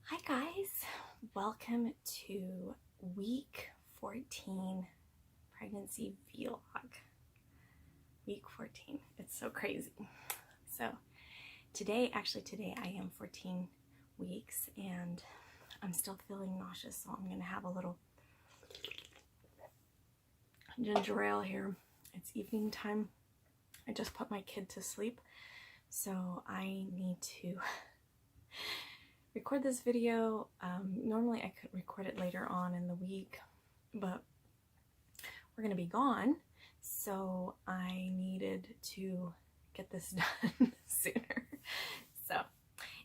Hi guys, welcome to week 14 pregnancy vlog. Week 14, it's so crazy. So today I am 14 weeks and I'm still feeling nauseous, so I'm gonna have a little ginger ale here. It's evening time. I just put my kid to sleep, so I need to record this video. Normally I could record it later on in the week, but we're gonna be gone, so I needed to get this done sooner. So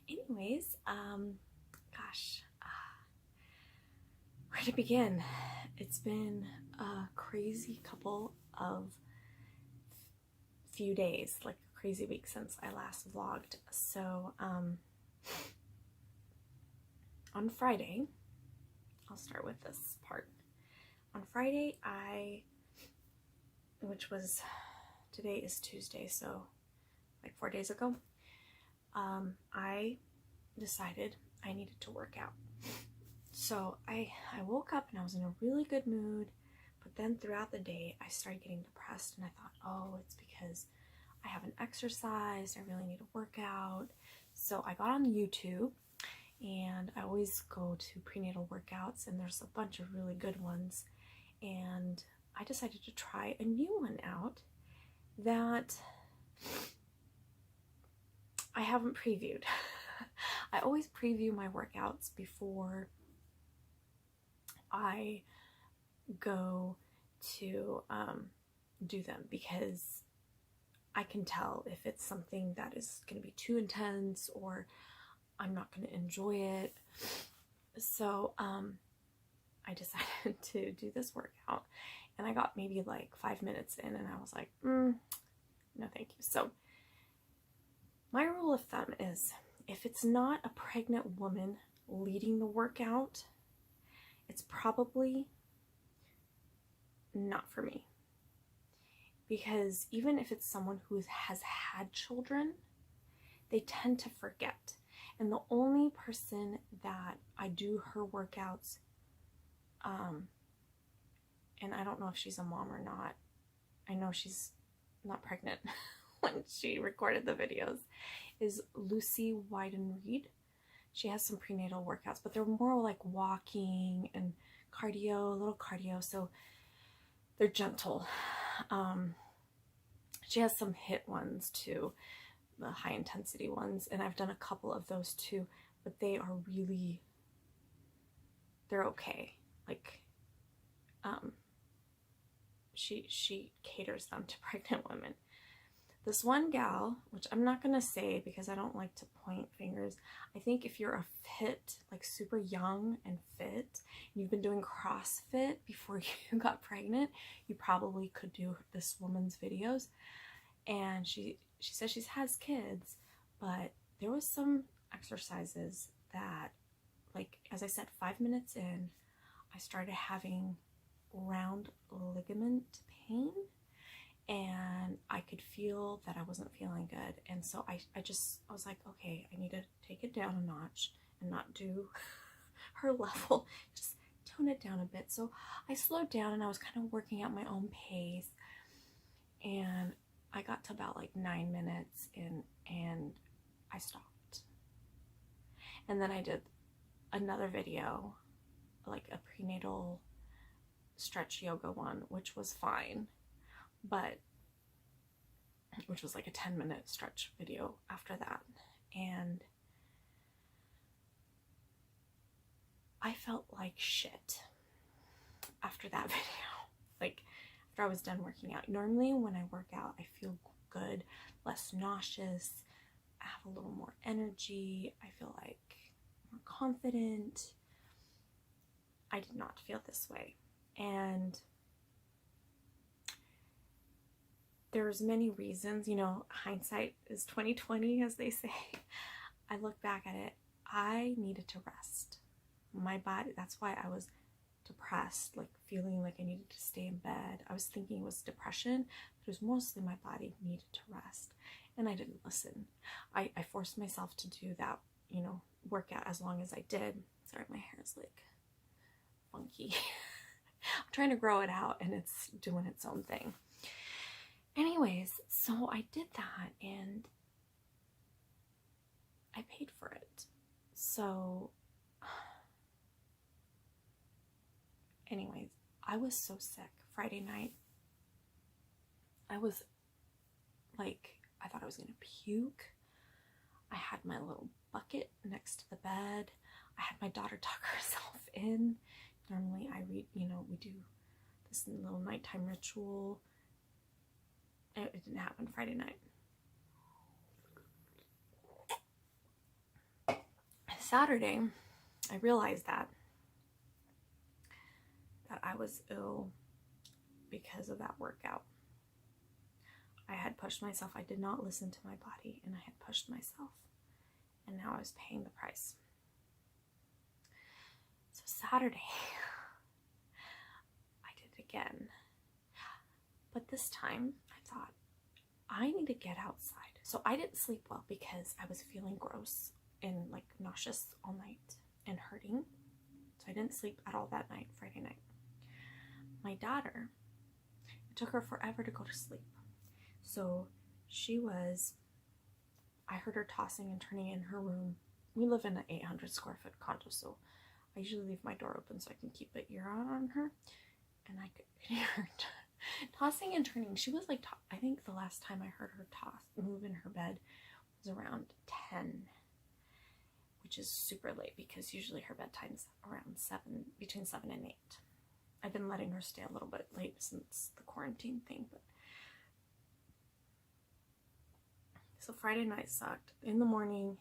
anyways, gosh, where to begin? It's been a crazy couple of few days, like a crazy week since I last vlogged. So on Friday, I'll start with this part. On Friday, today is Tuesday, so like 4 days ago, I decided I needed to work out. So I woke up and I was in a really good mood, but then throughout the day, I started getting depressed and I thought, oh, it's because I haven't exercised, I really need to work out. So I got on YouTube, and I always go to prenatal workouts, and there's a bunch of really good ones, and I decided to try a new one out that I haven't previewed. I always preview my workouts before I go to do them, because I can tell if it's something that is going to be too intense or I'm not going to enjoy it. So I decided to do this workout, and I got maybe like 5 minutes in and I was like, no thank you. So my rule of thumb is, if it's not a pregnant woman leading the workout, it's probably not for me. Because even if it's someone who has had children, they tend to forget. And the only person that I do her workouts, and I don't know if she's a mom or not, I know she's not pregnant when she recorded the videos, is Wyndham-Read. She has some prenatal workouts, but they're more like walking and cardio, a little cardio, so they're gentle. She has some HIIT ones too, the high intensity ones, and I've done a couple of those too, but they are really, they're okay. Like she caters them to pregnant women. This one gal, which I'm not gonna say because I don't like to point fingers, I think if you're a fit, like super young and fit, and you've been doing CrossFit before you got pregnant, you probably could do this woman's videos. And she says she has kids, but there was some exercises that, like, as I said, 5 minutes in, I started having round ligament pain, and I could feel that I wasn't feeling good. And so I was like, okay, I need to take it down a notch and not do her level, just tone it down a bit. So I slowed down and I was kind of working at my own pace, and I got to about like 9 minutes in and I stopped. And then I did another video, like a prenatal stretch yoga one, which was fine, but which was like a 10-minute stretch video after that. And I felt like shit after that video. Like, after I was done working out. Normally when I work out, I feel good, less nauseous, I have a little more energy, I feel like more confident. I did not feel this way. And there's many reasons, you know, hindsight is 20/20, as they say. I look back at it, I needed to rest. My body, that's why I was depressed, like feeling like I needed to stay in bed. I was thinking it was depression, but it was mostly my body needed to rest, and I didn't listen. I forced myself to do that you know, work out as long as I did. Sorry, my hair is like funky. I'm trying to grow it out and it's doing its own thing. Anyways, so I did that and I paid for it. So anyways, I was so sick Friday night. I was like, I thought I was gonna puke. I had my little bucket next to the bed. I had my daughter tuck herself in. Normally I read, you know, we do this little nighttime ritual. It didn't happen Friday night. Saturday, I realized that I was ill because of that workout. I had pushed myself. I did not listen to my body, and I had pushed myself. And now I was paying the price. So Saturday, I did it again. But this time, I thought, I need to get outside. So I didn't sleep well because I was feeling gross and like nauseous all night and hurting. So I didn't sleep at all that night, Friday night. My daughter, it took her forever to go to sleep. So I heard her tossing and turning in her room. We live in an 800 square foot condo, so I usually leave my door open so I can keep an ear out on her. And I could hear her tossing and turning. She was like, I think the last time I heard her move in her bed was around 10, which is super late because usually her bedtime's around 7, between 7 and 8. I've been letting her stay a little bit late since the quarantine thing, but so Friday night sucked. In the morning,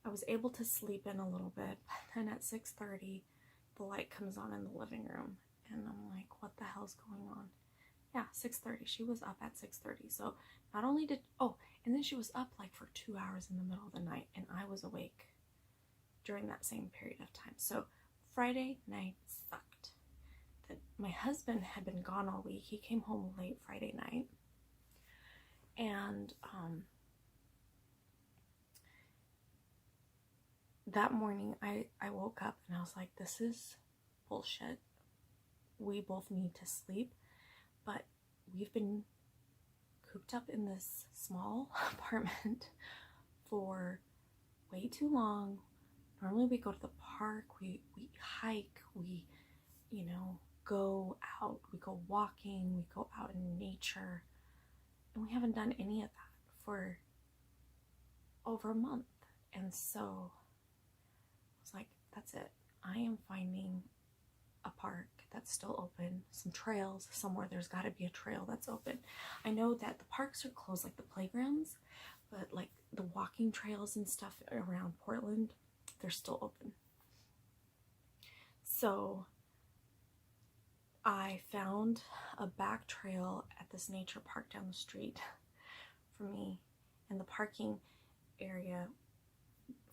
I was able to sleep in a little bit, but then at 6:30, the light comes on in the living room, and I'm like, what the hell's going on? Yeah, 6:30. She was up at 6:30. So not only did, and then she was up like for 2 hours in the middle of the night, and I was awake during that same period of time. So Friday night sucked. My husband had been gone all week. He came home late Friday night. And that morning I woke up and I was like, this is bullshit. We both need to sleep, but we've been cooped up in this small apartment for way too long. Normally we go to the park, we hike, we, you know, go out, we go walking, we go out in nature. And we haven't done any of that for over a month. And so I was like, that's it. I am finding a park that's still open, some trails, somewhere there's got to be a trail that's open. I know that the parks are closed, like the playgrounds, but like the walking trails and stuff around Portland, they're still open. So I found a back trail at this nature park down the street for me, and the parking area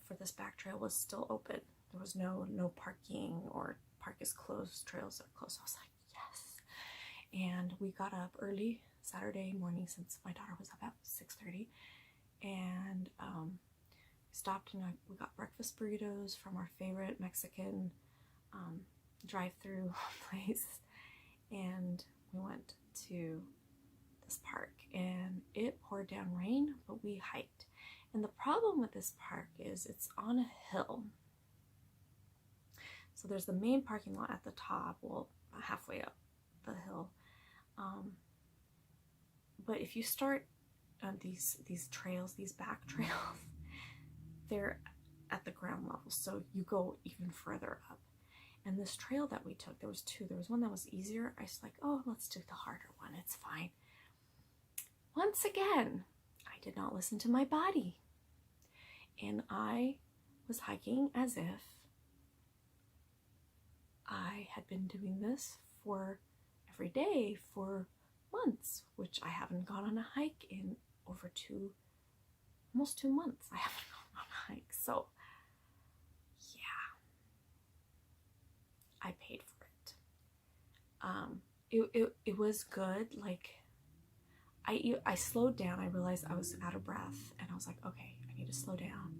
for this back trail was still open. There was no parking or park is closed, trails are closed. I was like, yes. And we got up early Saturday morning since my daughter was up at 6:30, and stopped and we got breakfast burritos from our favorite Mexican drive-through place. And we went to this park and it poured down rain, but we hiked. And the problem with this park is it's on a hill. So there's the main parking lot at the top, well, halfway up the hill. But if you start these trails, these back trails, they're at the ground level. So you go even further up. And this trail that we took, there was two. There was one that was easier. I was like, oh, let's do the harder one. It's fine. Once again, I did not listen to my body. And I was hiking as if I had been doing this for every day for months, which I haven't gone on a hike in over almost 2 months. I haven't gone on a hike. So I paid for it. It was good. Like I slowed down. I realized I was out of breath and I was like, okay, I need to slow down.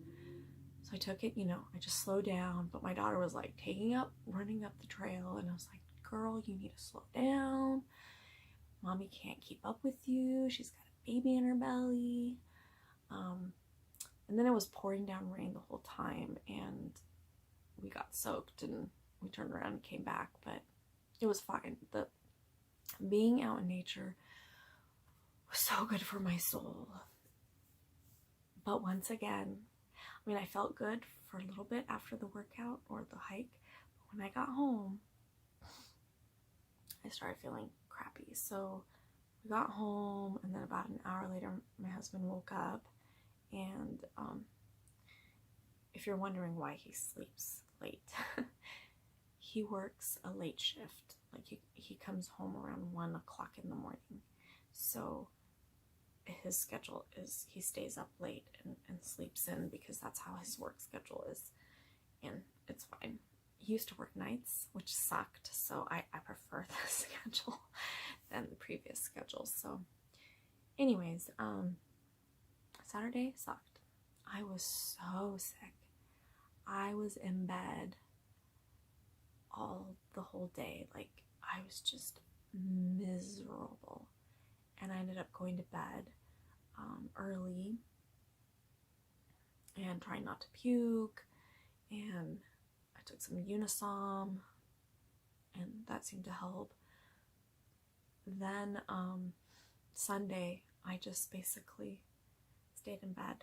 So I took it, you know, I just slowed down, but my daughter was like running up the trail, and I was like, girl, you need to slow down. Mommy can't keep up with you. She's got a baby in her belly. And then it was pouring down rain the whole time, and we got soaked, and we turned around and came back, but it was fine. The being out in nature was so good for my soul. But once again, I mean, I felt good for a little bit after the workout or the hike, but when I got home, I started feeling crappy. So we got home, and then about an hour later, my husband woke up, and if you're wondering why he sleeps late, he works a late shift. Like he comes home around 1 o'clock in the morning. So his schedule is he stays up late and sleeps in, because that's how his work schedule is. And it's fine. He used to work nights, which sucked. So I prefer this schedule than the previous schedule. So anyways, Saturday sucked. I was so sick. I was in bed the whole day. Like, I was just miserable, and I ended up going to bed early and trying not to puke, and I took some Unisom, and that seemed to help. Then Sunday, I just basically stayed in bed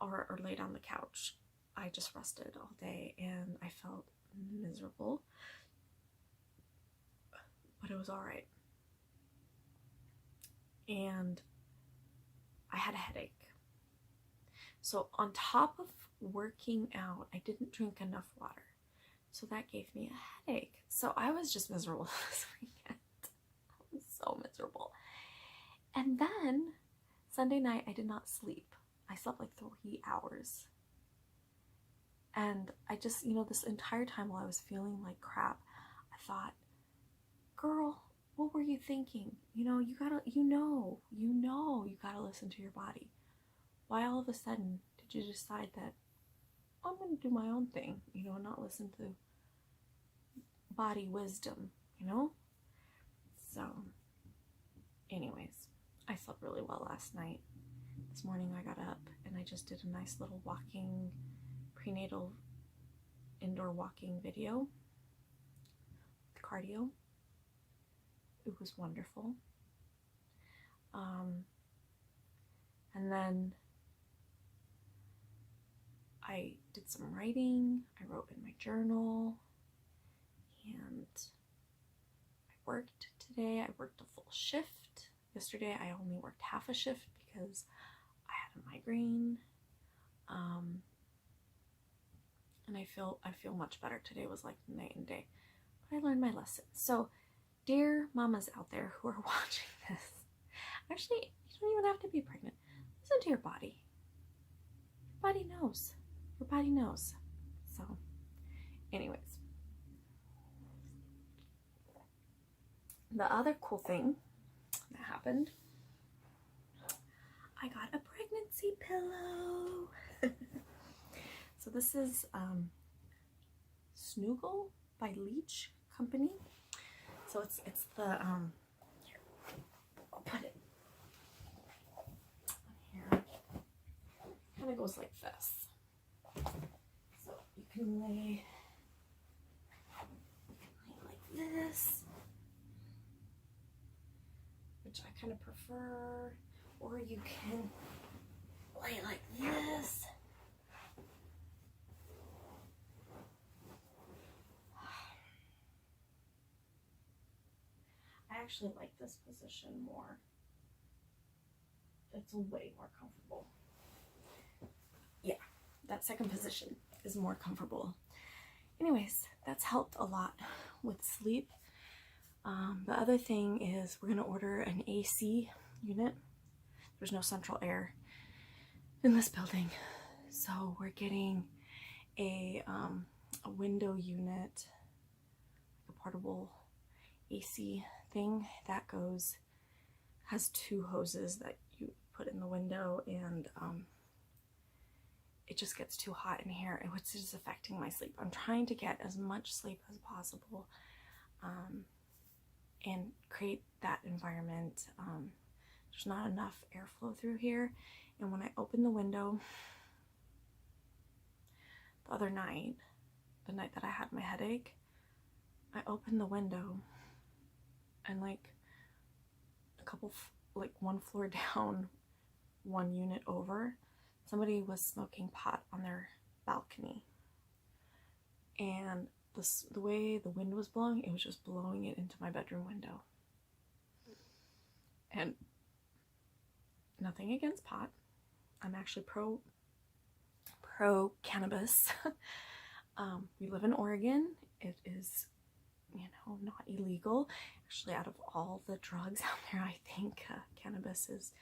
or laid on the couch. I just rested all day, and I felt miserable, but it was all right. And I had a headache. So on top of working out, I didn't drink enough water. So that gave me a headache. So I was just miserable this weekend. I was so miserable. And then Sunday night, I did not sleep. I slept like 3 hours. And I just, you know, this entire time while I was feeling like crap, I thought, girl, what were you thinking? You know, you gotta listen to your body. Why all of a sudden did you decide that I'm gonna do my own thing, you know, and not listen to body wisdom, you know? So anyways, I slept really well last night. This morning I got up and I just did a nice little prenatal indoor walking video with cardio. It was wonderful. And then I did some writing. I wrote in my journal, and I worked today. I worked a full shift. Yesterday I only worked half a shift because I had a migraine. And I feel much better. Today was like night and day. But I learned my lesson. So, dear mamas out there who are watching this, actually, you don't even have to be pregnant. Listen to your body. Your body knows. Your body knows. So, anyways. The other cool thing that happened, I got a pregnancy pillow. So this is Snuggle by Leech Company. So it's the here, I'll put it here. Kind of goes like this. So you can lay like this, which I kind of prefer, or you can lay like this. I actually like this position more. It's way more comfortable. Yeah, that second position is more comfortable. Anyways, that's helped a lot with sleep. The other thing is we're gonna order an AC unit. There's no central air in this building, so we're getting a window unit, a portable AC thing that has 2 hoses that you put in the window, and it just gets too hot in here, which is affecting my sleep. I'm trying to get as much sleep as possible, and create that environment. There's not enough airflow through here, and when I open the window the other night, the night that I had my headache, I opened the window, and like one floor down, one unit over, somebody was smoking pot on their balcony, and the way the wind was blowing, it was just blowing it into my bedroom window. And nothing against pot, I'm actually pro cannabis. We live in Oregon. It is, you know, not illegal. Actually, out of all the drugs out there, I think cannabis is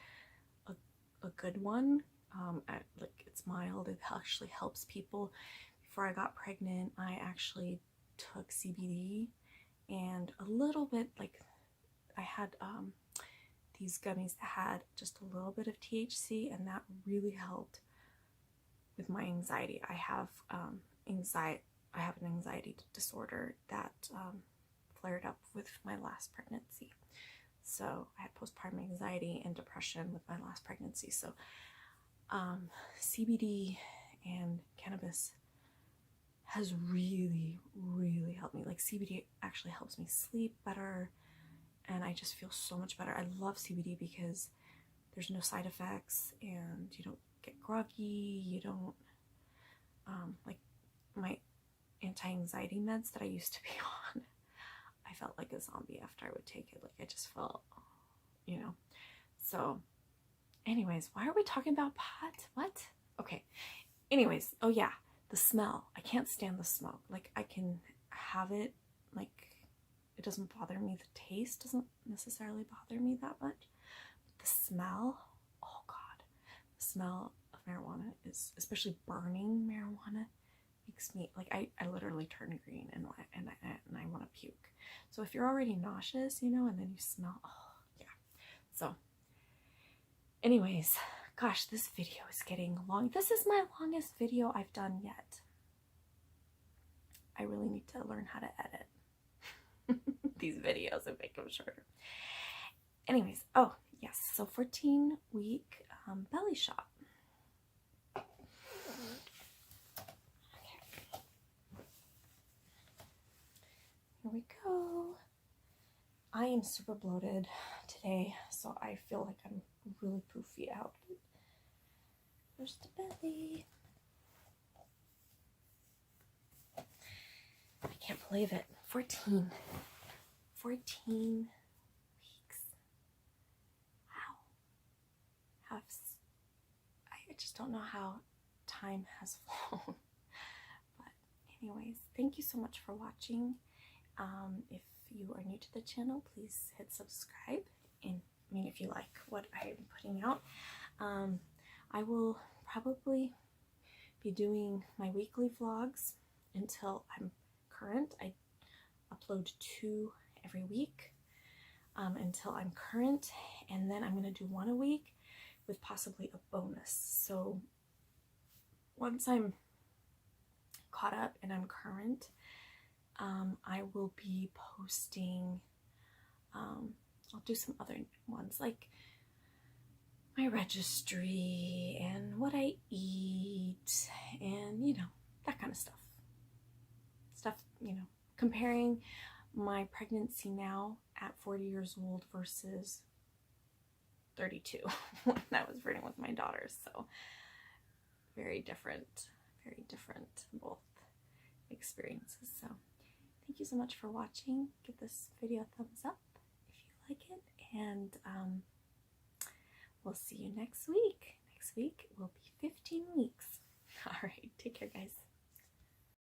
a good one. Like, it's mild. It actually helps people. Before I got pregnant, I actually took CBD and a little bit, like, I had these gummies that had just a little bit of THC, and that really helped with my anxiety. I have an anxiety disorder that flared up with my last pregnancy. So I had postpartum anxiety and depression with my last pregnancy. So CBD and cannabis has really, really helped me. Like, CBD actually helps me sleep better, and I just feel so much better. I love CBD because there's no side effects, and you don't get groggy. You don't like my anti-anxiety meds that I used to be on. I felt like a zombie after I would take it. Like, I just felt, you know. So anyways, why are we talking about pot? What? Okay. Anyways, oh yeah, the smell. I can't stand the smoke. Like, I can have it, like, it doesn't bother me. The taste doesn't necessarily bother me that much. But the smell, oh God, the smell of marijuana is, especially burning marijuana, makes me, like, I literally turn green and I want to puke. So if you're already nauseous, you know, and then you smell, oh yeah. So anyways, gosh, this video is getting long. This is my longest video I've done yet. I really need to learn how to edit these videos and make them shorter. Anyways, oh yes, so 14-week belly shot. Here we go. I am super bloated today, so I feel like I'm really poofy out. There's the belly. I can't believe it. 14 weeks. Wow. I just don't know how time has flown. But anyways, thank you so much for watching. If you are new to the channel, please hit subscribe. And I mean, if you like what I'm putting out, I will probably be doing my weekly vlogs until I'm current. I upload 2 every week until I'm current, and then I'm going to do 1 a week with possibly a bonus. So once I'm caught up and I'm current, I will be posting, I'll do some other ones like my registry and what I eat and, you know, that kind of stuff. You know, comparing my pregnancy now at 40 years old versus 32 when I was pregnant with my daughter. So very different both experiences. So thank you so much for watching. Give this video a thumbs up if you like it, and we'll see you next week. Next week will be 15 weeks. All right, take care, guys.